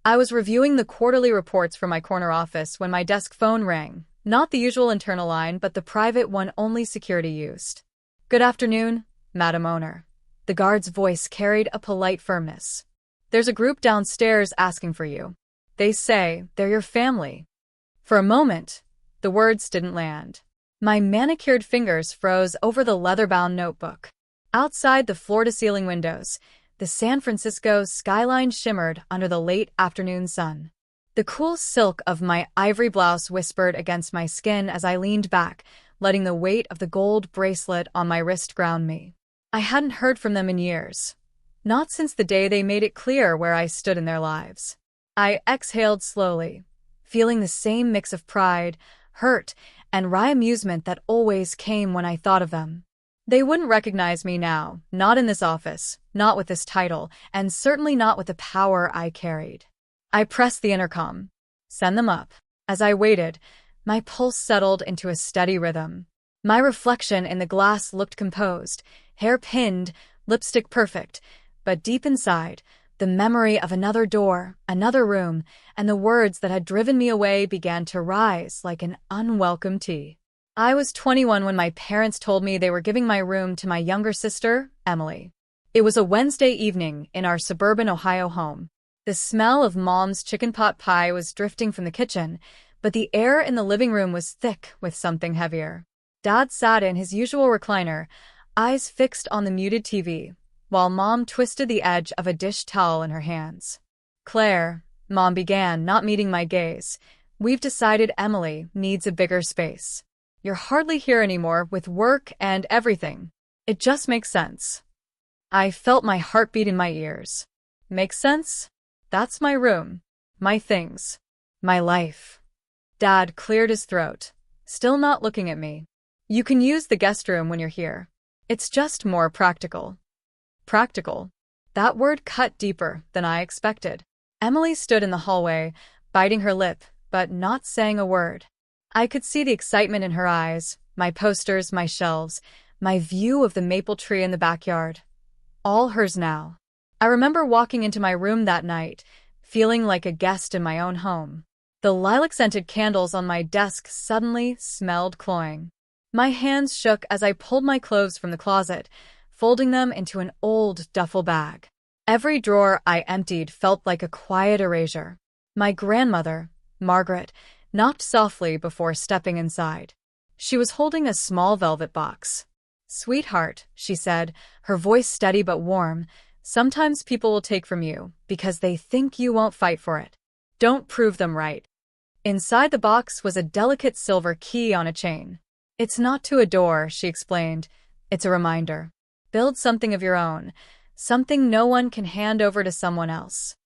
I was reviewing the quarterly reports for my corner office when my desk phone rang. Not the usual internal line, but the private one only security used. "Good afternoon, Madam Owner." The guard's voice carried a polite firmness. "There's a group downstairs asking for you. They say they're your family." For a moment, the words didn't land. My manicured fingers froze over the leather-bound notebook. Outside the floor-to-ceiling windows, the San Francisco skyline shimmered under the late afternoon sun. The cool silk of my ivory blouse whispered against my skin as I leaned back, letting the weight of the gold bracelet on my wrist ground me. I hadn't heard from them in years. Not since the day they made it clear where I stood in their lives. I exhaled slowly, feeling the same mix of pride, hurt, and wry amusement that always came when I thought of them. They wouldn't recognize me now, not in this office, not with this title, and certainly not with the power I carried. I pressed the intercom. "Send them up." As I waited, my pulse settled into a steady rhythm. My reflection in the glass looked composed, hair pinned, lipstick perfect, but deep inside, the memory of another door, another room, and the words that had driven me away began to rise like an unwelcome tea. I was 21 when my parents told me they were giving my room to my younger sister, Emily. It was a Wednesday evening in our suburban Ohio home. The smell of Mom's chicken pot pie was drifting from the kitchen, but the air in the living room was thick with something heavier. Dad sat in his usual recliner, eyes fixed on the muted TV, while Mom twisted the edge of a dish towel in her hands. "Claire," Mom began, not meeting my gaze, "we've decided Emily needs a bigger space. You're hardly here anymore with work and everything. It just makes sense." I felt my heartbeat in my ears. Makes sense? That's my room, my things, my life. Dad cleared his throat, still not looking at me. "You can use the guest room when you're here. It's just more practical." Practical. That word cut deeper than I expected. Emily stood in the hallway, biting her lip, but not saying a word. I could see the excitement in her eyes, my posters, my shelves, my view of the maple tree in the backyard. All hers now. I remember walking into my room that night, feeling like a guest in my own home. The lilac-scented candles on my desk suddenly smelled cloying. My hands shook as I pulled my clothes from the closet, folding them into an old duffel bag. Every drawer I emptied felt like a quiet erasure. My grandmother, Margaret, knocked softly before stepping inside. She was holding a small velvet box. "Sweetheart," she said, her voice steady but warm, "sometimes people will take from you because they think you won't fight for it. Don't prove them right." Inside the box was a delicate silver key on a chain. "It's not to a door," she explained. "It's a reminder. Build something of your own, something no one can hand over to someone else."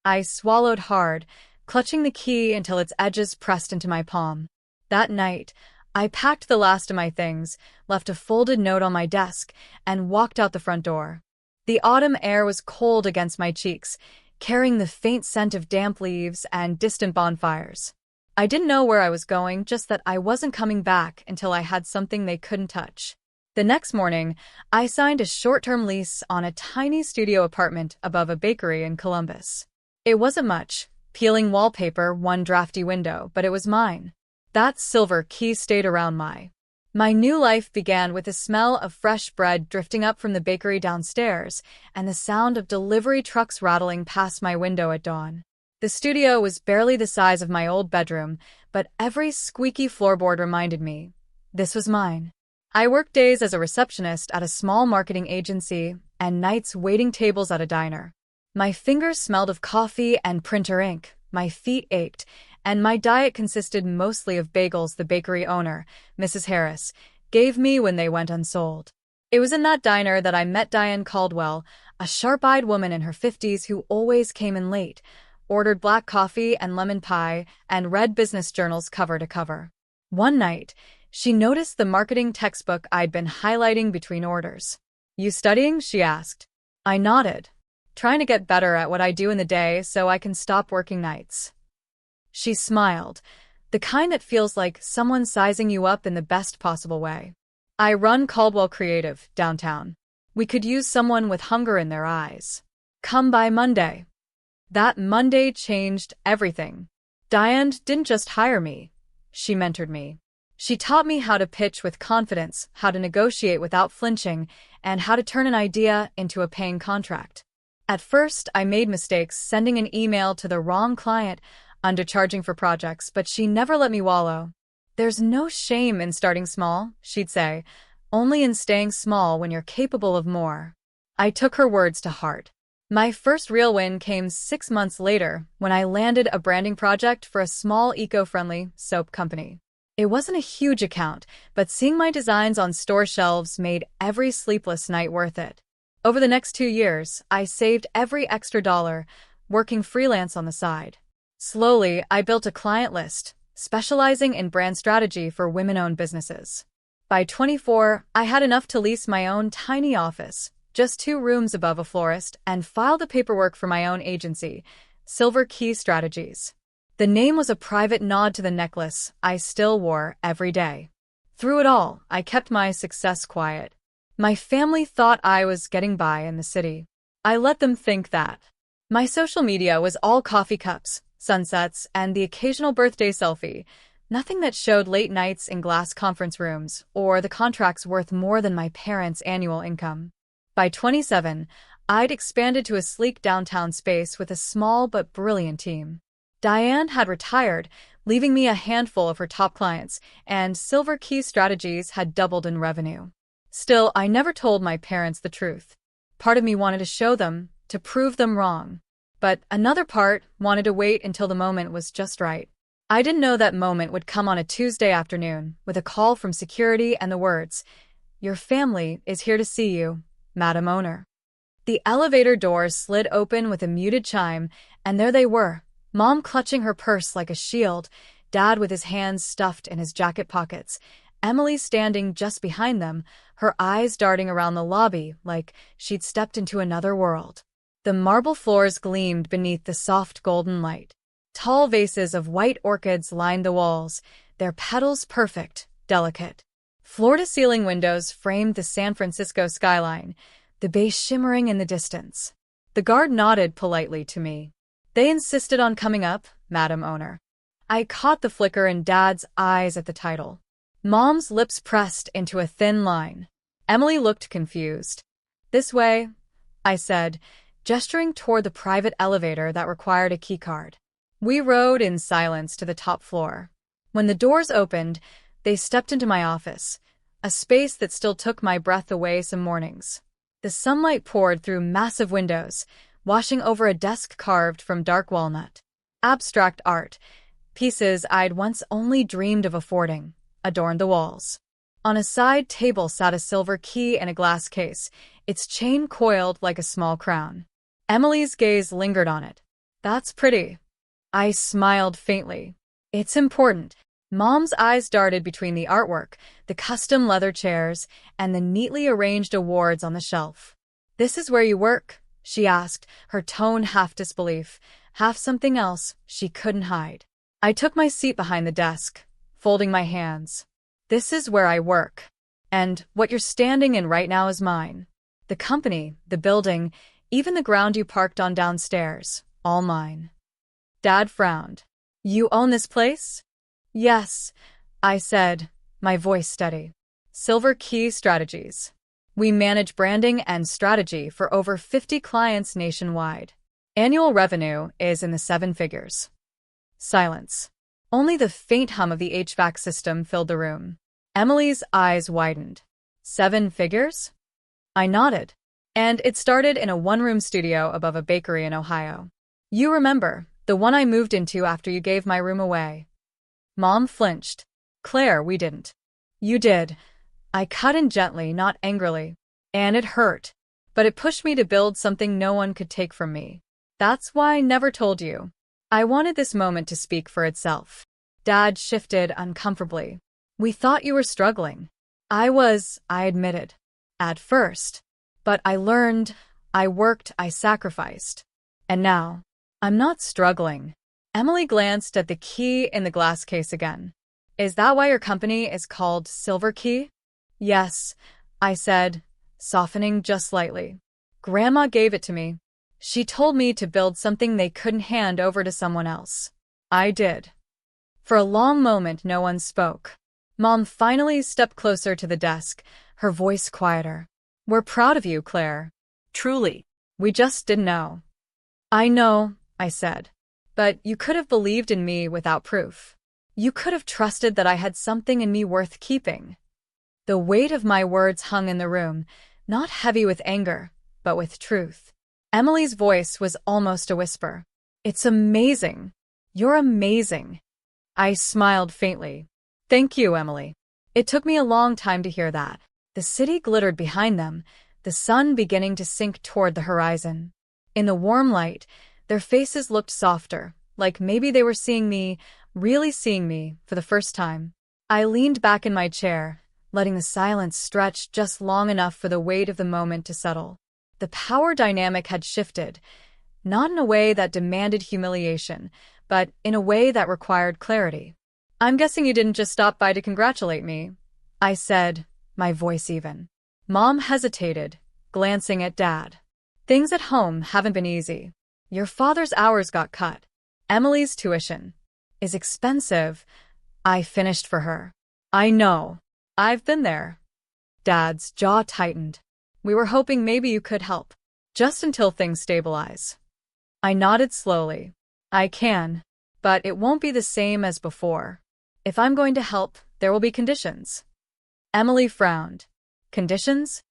I swallowed hard, clutching the key until its edges pressed into my palm. That night, I packed the last of my things, left a folded note on my desk, and walked out the front door. The autumn air was cold against my cheeks, carrying the faint scent of damp leaves and distant bonfires. I didn't know where I was going, just that I wasn't coming back until I had something they couldn't touch. The next morning, I signed a short-term lease on a tiny studio apartment above a bakery in Columbus. It wasn't much, peeling wallpaper, one drafty window, but it was mine. That silver key stayed around my new life began with the smell of fresh bread drifting up from the bakery downstairs and the sound of delivery trucks rattling past my window at dawn. The studio was barely the size of my old bedroom, but every squeaky floorboard reminded me, this was mine. I worked days as a receptionist at a small marketing agency and nights waiting tables at a diner. My fingers smelled of coffee and printer ink, my feet ached, and my diet consisted mostly of bagels the bakery owner, Mrs. Harris, gave me when they went unsold. It was in that diner that I met Diane Caldwell, a sharp-eyed woman in her 50s who always came in late, ordered black coffee and lemon pie, and read business journals cover to cover. One night, she noticed the marketing textbook I'd been highlighting between orders. "You studying?" she asked. I nodded. "Trying to get better at what I do in the day so I can stop working nights." She smiled, the kind that feels like someone sizing you up in the best possible way. "I run Caldwell Creative, downtown. We could use someone with hunger in their eyes. Come by Monday." That Monday changed everything. Diane didn't just hire me. She mentored me. She taught me how to pitch with confidence, how to negotiate without flinching, and how to turn an idea into a paying contract. At first, I made mistakes sending an email to the wrong client, undercharging for projects, but she never let me wallow. There's no shame in starting small, she'd say, only in staying small when you're capable of more. I took her words to heart. My first real win came 6 months later when I landed a branding project for a small eco-friendly soap company. It wasn't a huge account, but seeing my designs on store shelves made every sleepless night worth it. Over the next 2 years, I saved every extra dollar, working freelance on the side. Slowly, I built a client list, specializing in brand strategy for women-owned businesses. By 24, I had enough to lease my own tiny office, just 2 rooms above a florist, and file the paperwork for my own agency, Silver Key Strategies. The name was a private nod to the necklace I still wore every day. Through it all, I kept my success quiet. My family thought I was getting by in the city. I let them think that. My social media was all coffee cups, sunsets, and the occasional birthday selfie, nothing that showed late nights in glass conference rooms or the contracts worth more than my parents' annual income. By 27, I'd expanded to a sleek downtown space with a small but brilliant team. Diane had retired, leaving me a handful of her top clients, and Silver Key Strategies had doubled in revenue. Still, I never told my parents the truth. Part of me wanted to show them, to prove them wrong. But another part wanted to wait until the moment was just right. I didn't know that moment would come on a Tuesday afternoon, with a call from security and the words, "Your family is here to see you, Madam Owner." The elevator doors slid open with a muted chime, and there they were, Mom clutching her purse like a shield, Dad with his hands stuffed in his jacket pockets, Emily standing just behind them, her eyes darting around the lobby like she'd stepped into another world. The marble floors gleamed beneath the soft golden light. Tall vases of white orchids lined the walls, their petals perfect, delicate. Floor-to-ceiling windows framed the San Francisco skyline, the bay shimmering in the distance. The guard nodded politely to me. They insisted on coming up, Madam Owner. I caught the flicker in Dad's eyes at the title. Mom's lips pressed into a thin line. Emily looked confused. "This way," I said, gesturing toward the private elevator that required a keycard. We rode in silence to the top floor. When the doors opened, they stepped into my office, a space that still took my breath away some mornings. The sunlight poured through massive windows, washing over a desk carved from dark walnut. Abstract art, pieces I'd once only dreamed of affording, adorned the walls. On a side table sat a silver key in a glass case, its chain coiled like a small crown. Emily's gaze lingered on it. "That's pretty." I smiled faintly. "It's important." Mom's eyes darted between the artwork, the custom leather chairs, and the neatly arranged awards on the shelf. "This is where you work?" she asked, her tone half disbelief, half something else she couldn't hide. I took my seat behind the desk, folding my hands. "This is where I work. And what you're standing in right now is mine. The company, the building, even the ground you parked on downstairs, all mine." Dad frowned. "You own this place?" "Yes," I said, my voice steady. "Silver Key Strategies. We manage branding and strategy for over 50 clients nationwide. Annual revenue is in the 7 figures." Silence. Only the faint hum of the HVAC system filled the room. Emily's eyes widened. 7 figures? I nodded. "And it started in a one-room studio above a bakery in Ohio. You remember, the one I moved into after you gave my room away." Mom flinched. "Claire, we didn't." "You did." I cut in gently, not angrily. "And it hurt. But it pushed me to build something no one could take from me. That's why I never told you." I wanted this moment to speak for itself. Dad shifted uncomfortably. "We thought you were struggling." "I was," I admitted. "At first. But I learned, I worked, I sacrificed. And now, I'm not struggling." Emily glanced at the key in the glass case again. "Is that why your company is called Silver Key?" "Yes," I said, softening just slightly. "Grandma gave it to me. She told me to build something they couldn't hand over to someone else. I did. For a long moment, no one spoke. Mom finally stepped closer to the desk, her voice quieter. "We're proud of you, Claire. Truly. We just didn't know." "I know," I said. "But you could have believed in me without proof. You could have trusted that I had something in me worth keeping." The weight of my words hung in the room, not heavy with anger, but with truth. Emily's voice was almost a whisper. "It's amazing. You're amazing." I smiled faintly. "Thank you, Emily." It took me a long time to hear that. The city glittered behind them, the sun beginning to sink toward the horizon. In the warm light, their faces looked softer, like maybe they were seeing me, really seeing me, for the first time. I leaned back in my chair, letting the silence stretch just long enough for the weight of the moment to settle. The power dynamic had shifted, not in a way that demanded humiliation, but in a way that required clarity. "I'm guessing you didn't just stop by to congratulate me," I said, my voice even. Mom hesitated, glancing at Dad. "Things at home haven't been easy. Your father's hours got cut. Emily's tuition is expensive." I finished for her. "I know. I've been there." Dad's jaw tightened. "We were hoping maybe you could help. Just until things stabilize." I nodded slowly. "I can, but it won't be the same as before. If I'm going to help, there will be conditions." Emily frowned. "Conditions?"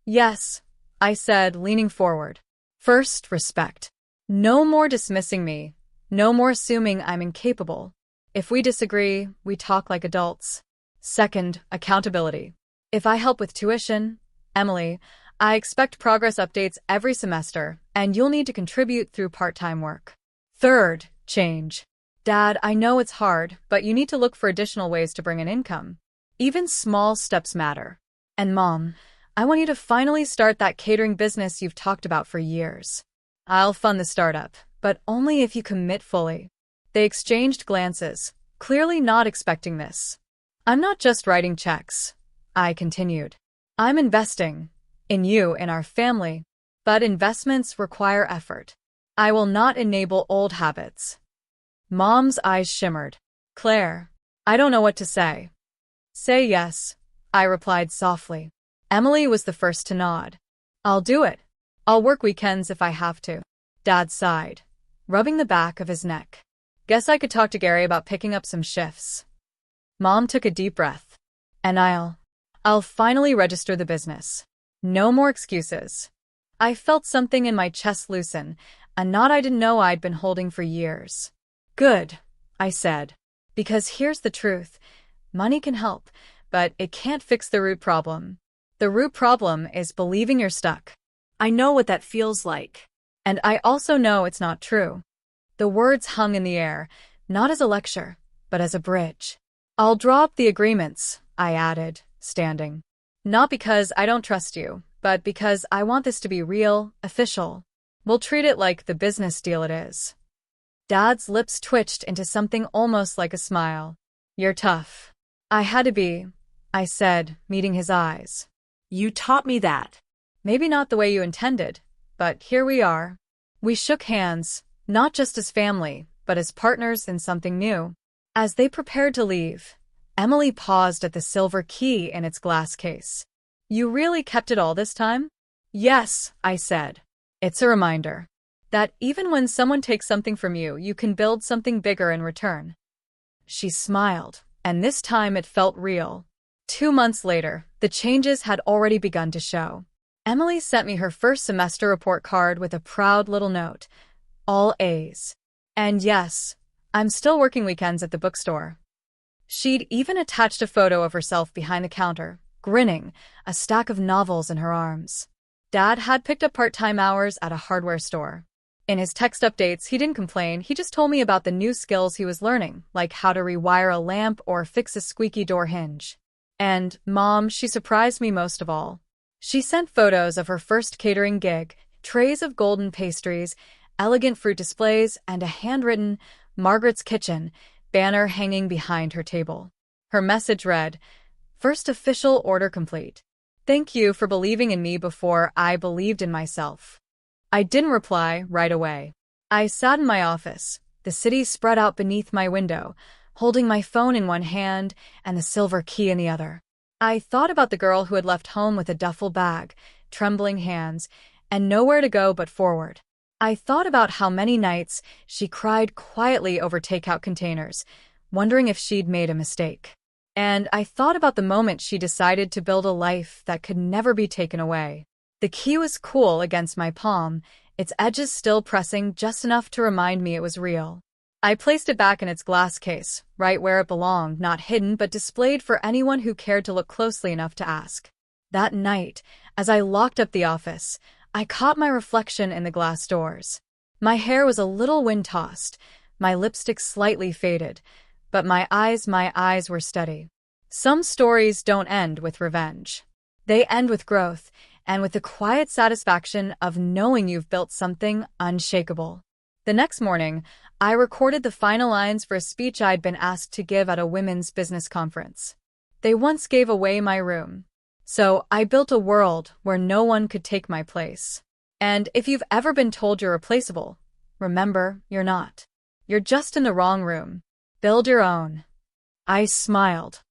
"Yes," I said, leaning forward. "First, respect. No more dismissing me. No more assuming I'm incapable. If we disagree, we talk like adults. Second, accountability. If I help with tuition, Emily, I expect progress updates every semester, and you'll need to contribute through part-time work. Third, change. Dad, I know it's hard, but you need to look for additional ways to bring in income. Even small steps matter. And Mom, I want you to finally start that catering business you've talked about for years. I'll fund the startup, but only if you commit fully." They exchanged glances, clearly not expecting this. "I'm not just writing checks," I continued. "I'm investing in you, in our family. But investments require effort. I will not enable old habits." Mom's eyes shimmered. "Claire, I don't know what to say." "Say yes," I replied softly. Emily was the first to nod. "I'll do it. I'll work weekends if I have to." Dad sighed, rubbing the back of his neck. "Guess I could talk to Gary about picking up some shifts." Mom took a deep breath. "And I'll finally register the business. No more excuses." I felt something in my chest loosen, a knot I didn't know I'd been holding for years. "Good," I said. "Because here's the truth. Money can help, but it can't fix the root problem. The root problem is believing you're stuck. I know what that feels like. And I also know it's not true." The words hung in the air, not as a lecture, but as a bridge. "I'll draw up the agreements," I added, standing. "Not because I don't trust you, but because I want this to be real, official. We'll treat it like the business deal it is." Dad's lips twitched into something almost like a smile. "You're tough." "I had to be," I said, meeting his eyes. "You taught me that." "Maybe not the way you intended, but here we are." We shook hands, not just as family, but as partners in something new. As they prepared to leave, Emily paused at the silver key in its glass case. "You really kept it all this time?" "Yes," I said. "It's a reminder that even when someone takes something from you, you can build something bigger in return." She smiled, and this time it felt real. 2 months later, the changes had already begun to show. Emily sent me her first semester report card with a proud little note. All A's. And yes, I'm still working weekends at the bookstore. She'd even attached a photo of herself behind the counter, grinning, a stack of novels in her arms. Dad had picked up part-time hours at a hardware store. In his text updates, he didn't complain, he just told me about the new skills he was learning, like how to rewire a lamp or fix a squeaky door hinge. And Mom, she surprised me most of all. She sent photos of her first catering gig, trays of golden pastries, elegant fruit displays, and a handwritten "Margaret's Kitchen" banner hanging behind her table. Her message read, "First official order complete. Thank you for believing in me before I believed in myself." I didn't reply right away. I sat in my office, the city spread out beneath my window, holding my phone in one hand and the silver key in the other. I thought about the girl who had left home with a duffel bag, trembling hands, and nowhere to go but forward. I thought about how many nights she cried quietly over takeout containers, wondering if she'd made a mistake. And I thought about the moment she decided to build a life that could never be taken away. The key was cool against my palm, its edges still pressing just enough to remind me it was real. I placed it back in its glass case, right where it belonged, not hidden but displayed for anyone who cared to look closely enough to ask. That night, as I locked up the office, I caught my reflection in the glass doors. My hair was a little wind-tossed, my lipstick slightly faded, but my eyes were steady. Some stories don't end with revenge. They end with growth, and with the quiet satisfaction of knowing you've built something unshakable. The next morning, I recorded the final lines for a speech I'd been asked to give at a women's business conference. They once gave away my room. So I built a world where no one could take my place. And if you've ever been told you're replaceable, remember, you're not. You're just in the wrong room. Build your own. I smiled.